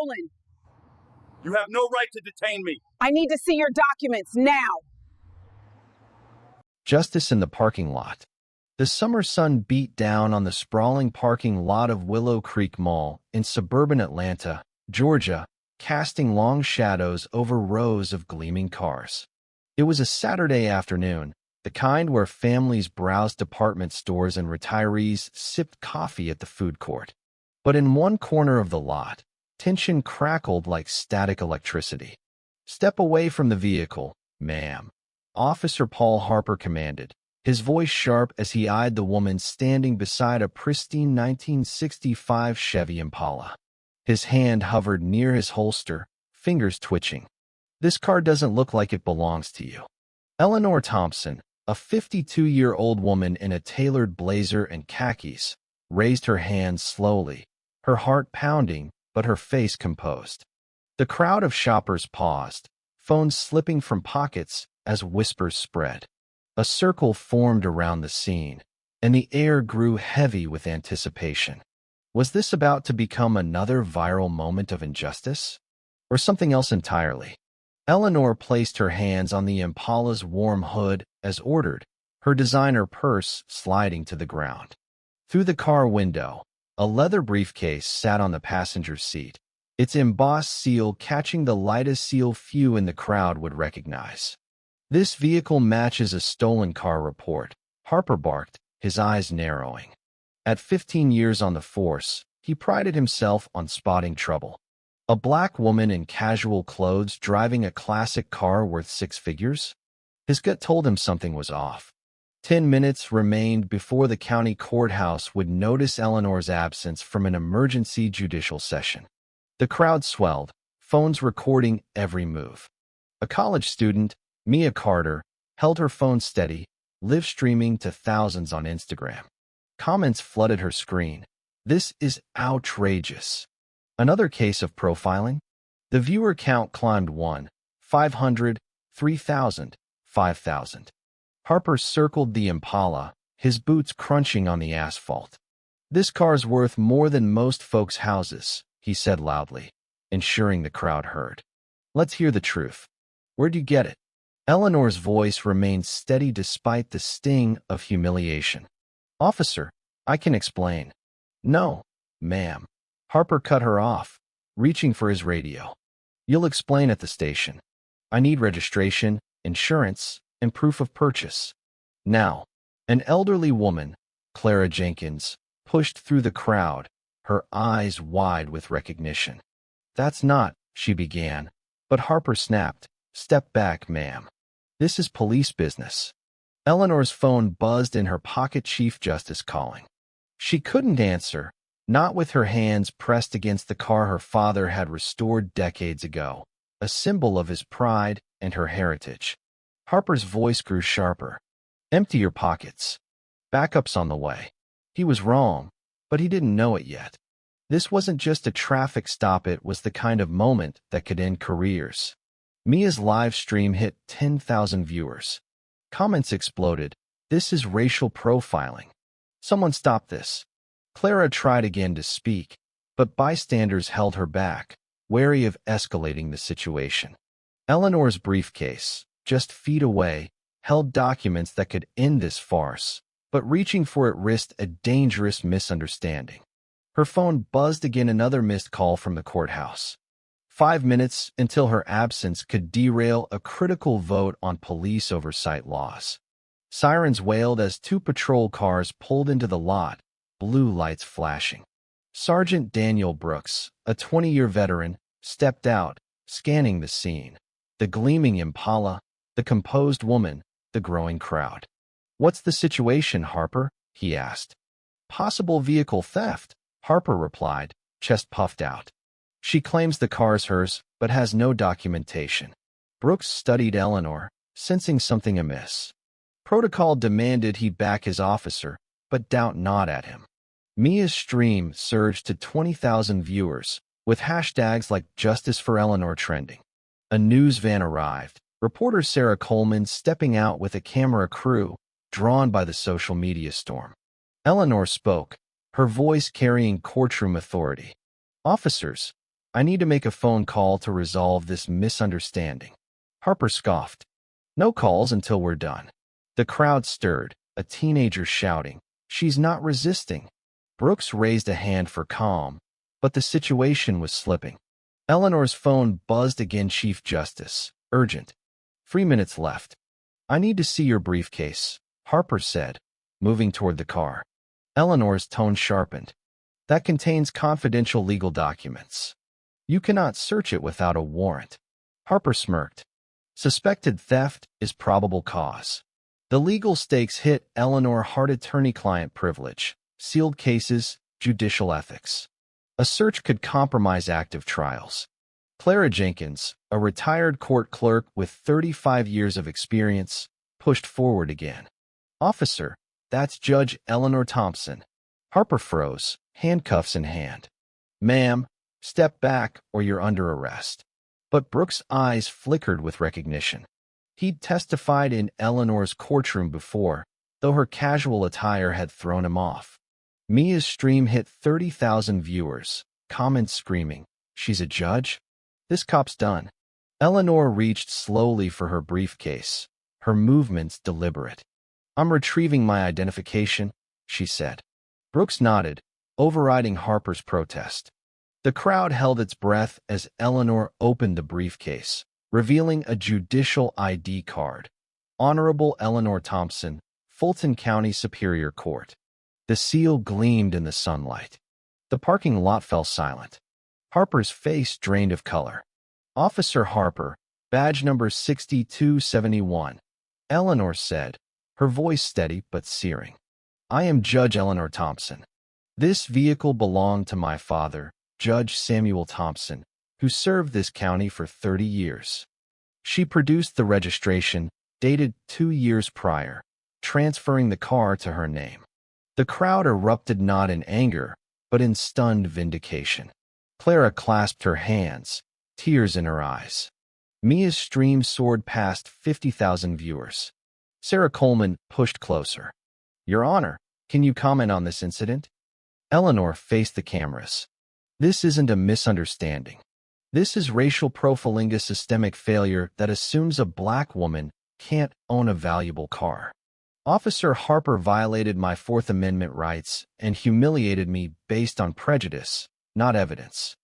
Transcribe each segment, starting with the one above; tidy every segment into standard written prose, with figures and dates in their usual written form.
stolen. You have no right to detain me. I need to see your documents now. Justice in the parking lot. The summer sun beat down on the sprawling parking lot of Willow Creek Mall in suburban Atlanta, Georgia, casting long shadows over rows of gleaming cars. It was a Saturday afternoon, the kind where families browsed department stores and retirees sipped coffee at the food court. But in one corner of the lot, tension crackled like static electricity. "Step away from the vehicle, ma'am," Officer Paul Harper commanded, his voice sharp as he eyed the woman standing beside a pristine 1965 Chevy Impala. His hand hovered near his holster, fingers twitching. "This car doesn't look like it belongs to you." Eleanor Thompson, a 52-year-old woman in a tailored blazer and khakis, raised her hands slowly, her heart pounding but her face composed. The crowd of shoppers paused, phones slipping from pockets as whispers spread. A circle formed around the scene, and the air grew heavy with anticipation. Was this about to become another viral moment of injustice? Or something else entirely? Eleanor placed her hands on the Impala's warm hood as ordered, her designer purse sliding to the ground. Through the car window, a leather briefcase sat on the passenger seat, its embossed seal catching the lightest seal few in the crowd would recognize. "This vehicle matches a stolen car report," Harper barked, his eyes narrowing. At 15 years on the force, he prided himself on spotting trouble. A black woman in casual clothes driving a classic car worth six figures? His gut told him something was off. 10 minutes remained before the county courthouse would notice Eleanor's absence from an emergency judicial session. The crowd swelled, phones recording every move. A college student, Mia Carter, held her phone steady, live streaming to thousands on Instagram. Comments flooded her screen. "This is outrageous." Another case of profiling? The viewer count climbed 1, 500, 3,000, 5,000. Harper circled the Impala, his boots crunching on the asphalt. "This car's worth more than most folks' houses," he said loudly, ensuring the crowd heard. "Let's hear the truth. Where'd you get it?" Eleanor's voice remained steady despite the sting of humiliation. "Officer, I can explain." "No, ma'am." Harper cut her off, reaching for his radio. "You'll explain at the station. I need registration, insurance, and proof of purchase." Now, an elderly woman, Clara Jenkins, pushed through the crowd, her eyes wide with recognition. "That's not," she began, but Harper snapped, "Step back, ma'am. This is police business." Eleanor's phone buzzed in her pocket, Chief Justice calling. She couldn't answer, not with her hands pressed against the car her father had restored decades ago, a symbol of his pride and her heritage. Harper's voice grew sharper. "Empty your pockets. Backup's on the way." He was wrong, but he didn't know it yet. This wasn't just a traffic stop, it was the kind of moment that could end careers. Mia's live stream hit 10,000 viewers. Comments exploded. "This is racial profiling. Someone stop this." Clara tried again to speak, but bystanders held her back, wary of escalating the situation. Eleanor's briefcase, just feet away, held documents that could end this farce, but reaching for it risked a dangerous misunderstanding. Her phone buzzed again, another missed call from the courthouse. 5 minutes until her absence could derail a critical vote on police oversight laws. Sirens wailed as 2 patrol cars pulled into the lot, blue lights flashing. Sergeant Daniel Brooks, a 20-year veteran, stepped out, scanning the scene. The gleaming Impala, the composed woman, the growing crowd. "What's the situation, Harper?" he asked. "Possible vehicle theft," Harper replied, chest puffed out. "She claims the car's hers, but has no documentation." Brooks studied Eleanor, sensing something amiss. Protocol demanded he back his officer, but doubt not at him. Mia's stream surged to 20,000 viewers, with hashtags like Justice for Eleanor trending. A news van arrived, reporter Sarah Coleman stepping out with a camera crew, drawn by the social media storm. Eleanor spoke, her voice carrying courtroom authority. "Officers, I need to make a phone call to resolve this misunderstanding. Harper scoffed. No calls until we're done. The crowd stirred, a teenager shouting, "She's not resisting." Brooks raised a hand for calm, but the situation was slipping. Eleanor's phone buzzed again. Chief Justice. Urgent. 3 minutes left. I need to see your briefcase, Harper said, moving toward the car. Eleanor's tone sharpened. That contains confidential legal documents. You cannot search it without a warrant. Harper smirked. Suspected theft is probable cause. The legal stakes hit Eleanor hard: attorney-client privilege, sealed cases, judicial ethics. A search could compromise active trials. Clara Jenkins, a retired court clerk with 35 years of experience, pushed forward again. Officer, that's Judge Eleanor Thompson. Harper froze, handcuffs in hand. Ma'am, step back or you're under arrest. But Brooks' eyes flickered with recognition. He'd testified in Eleanor's courtroom before, though her casual attire had thrown him off. Mia's stream hit 30,000 viewers, comments screaming, "She's a judge? This cop's done." Eleanor reached slowly for her briefcase, her movements deliberate. "I'm retrieving my identification," she said. Brooks nodded, overriding Harper's protest. The crowd held its breath as Eleanor opened the briefcase, revealing a judicial ID card. Honorable Eleanor Thompson, Fulton County Superior Court. The seal gleamed in the sunlight. The parking lot fell silent. Harper's face drained of color. "Officer Harper, badge number 6271. Eleanor said, her voice steady but searing. "I am Judge Eleanor Thompson. This vehicle belonged to my father, Judge Samuel Thompson, who served this county for 30 years. She produced the registration, dated 2 years prior, transferring the car to her name. The crowd erupted not in anger, but in stunned vindication. Clara clasped her hands, tears in her eyes. Mia's stream soared past 50,000 viewers. Sarah Coleman pushed closer. "Your Honor, can you comment on this incident?" Eleanor faced the cameras. "This isn't a misunderstanding. This is racial profiling, a systemic failure that assumes a black woman can't own a valuable car. Officer Harper violated my Fourth Amendment rights and humiliated me based on prejudice, not evidence."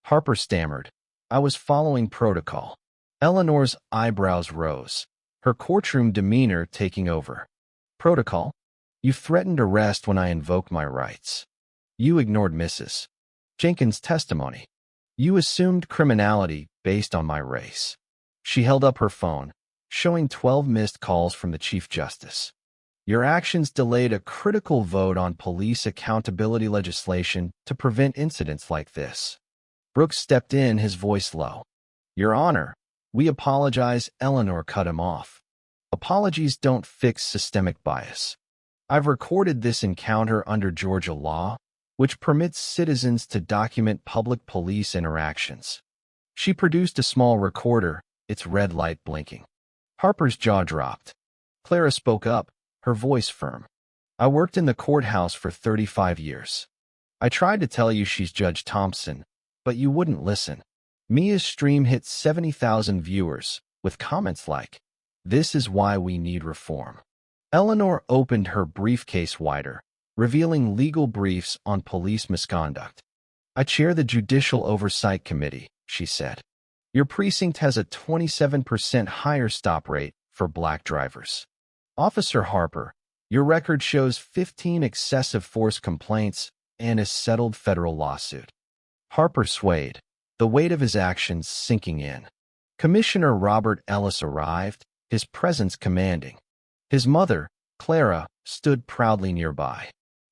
Harper stammered, "I was following protocol." Eleanor's eyebrows rose, her courtroom demeanor taking over. "Protocol? You threatened arrest when I invoked my rights. You ignored Mrs. Jenkins' testimony. You assumed criminality based on my race." She held up her phone, showing 12 missed calls from the Chief Justice. "Your actions delayed a critical vote on police accountability legislation to prevent incidents like this." Brooks stepped in, his voice low. "Your Honor, we apologize." Eleanor cut him off. "Apologies don't fix systemic bias. I've recorded this encounter under Georgia law, which permits citizens to document public police interactions." She produced a small recorder, its red light blinking. Harper's jaw dropped. Clara spoke up, her voice firm. "I worked in the courthouse for 35 years. I tried to tell you she's Judge Thompson, but you wouldn't listen." Mia's stream hit 70,000 viewers, with comments like, "This is why we need reform." Eleanor opened her briefcase wider, revealing legal briefs on police misconduct. "I chair the Judicial Oversight Committee," she said. "Your precinct has a 27% higher stop rate for black drivers. Officer Harper, your record shows 15 excessive force complaints and a settled federal lawsuit." Harper swayed, the weight of his actions sinking in. Commissioner Robert Ellis arrived, his presence commanding. His mother, Clara, stood proudly nearby.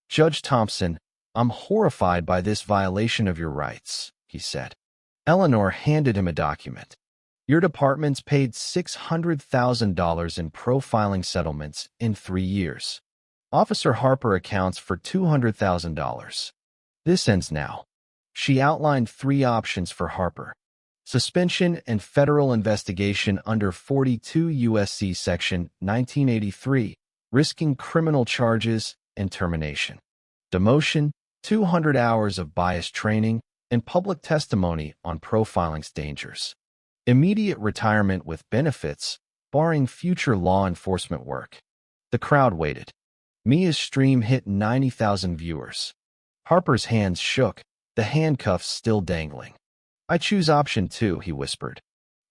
"Judge Thompson, I'm horrified by this violation of your rights," he said. Eleanor handed him a document. "Your department's paid $600,000 in profiling settlements in 3 years. Officer Harper accounts for $200,000. This ends now." She outlined 3 options for Harper: suspension and federal investigation under 42 U.S.C. Section 1983, risking criminal charges, and termination; demotion, 200 hours of bias training, and public testimony on profiling's dangers. Immediate retirement with benefits, barring future law enforcement work. The crowd waited. Mia's stream hit 90,000 viewers. Harper's hands shook, the handcuffs still dangling. "I choose option 2, he whispered.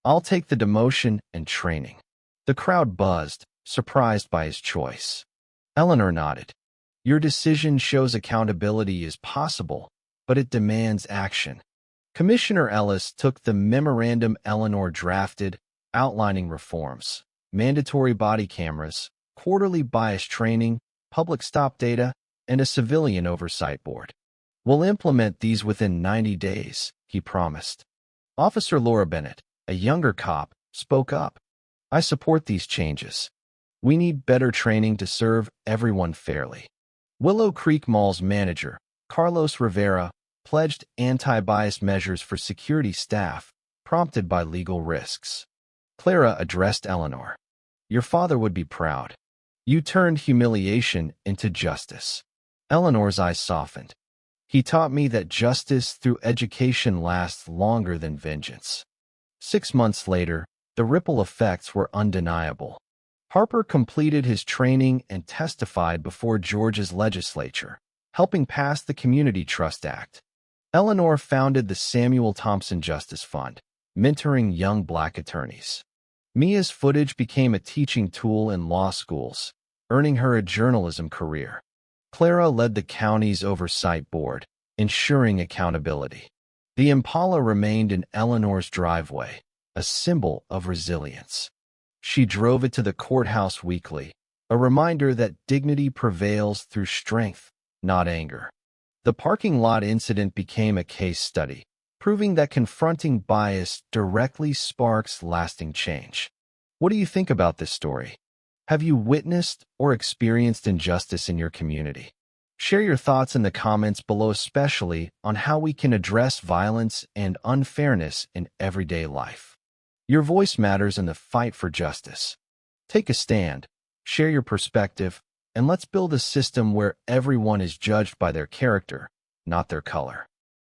"I'll take the demotion and training." The crowd buzzed, surprised by his choice. Eleanor nodded. "Your decision shows accountability is possible, but it demands action." Commissioner Ellis took the memorandum Eleanor drafted, outlining reforms: mandatory body cameras, quarterly bias training, public stop data, and a civilian oversight board. "We'll implement these within 90 days, he promised. Officer Laura Bennett, a younger cop, spoke up. "I support these changes. We need better training to serve everyone fairly." Willow Creek Mall's manager, Carlos Rivera, pledged anti-bias measures for security staff, prompted by legal risks. Clara addressed Eleanor. "Your father would be proud. You turned humiliation into justice." Eleanor's eyes softened. "He taught me that justice through education lasts longer than vengeance." 6 months later, the ripple effects were undeniable. Harper completed his training and testified before Georgia's legislature, helping pass the Community Trust Act. Eleanor founded the Samuel Thompson Justice Fund, mentoring young Black attorneys. Mia's footage became a teaching tool in law schools, earning her a journalism career. Clara led the county's oversight board, ensuring accountability. The Impala remained in Eleanor's driveway, a symbol of resilience. She drove it to the courthouse weekly, a reminder that dignity prevails through strength, not anger. The parking lot incident became a case study, proving that confronting bias directly sparks lasting change. What do you think about this story? Have you witnessed or experienced injustice in your community? Share your thoughts in the comments below, especially on how we can address violence and unfairness in everyday life. Your voice matters in the fight for justice. Take a stand, share your perspective, and let's build a system where everyone is judged by their character, not their color.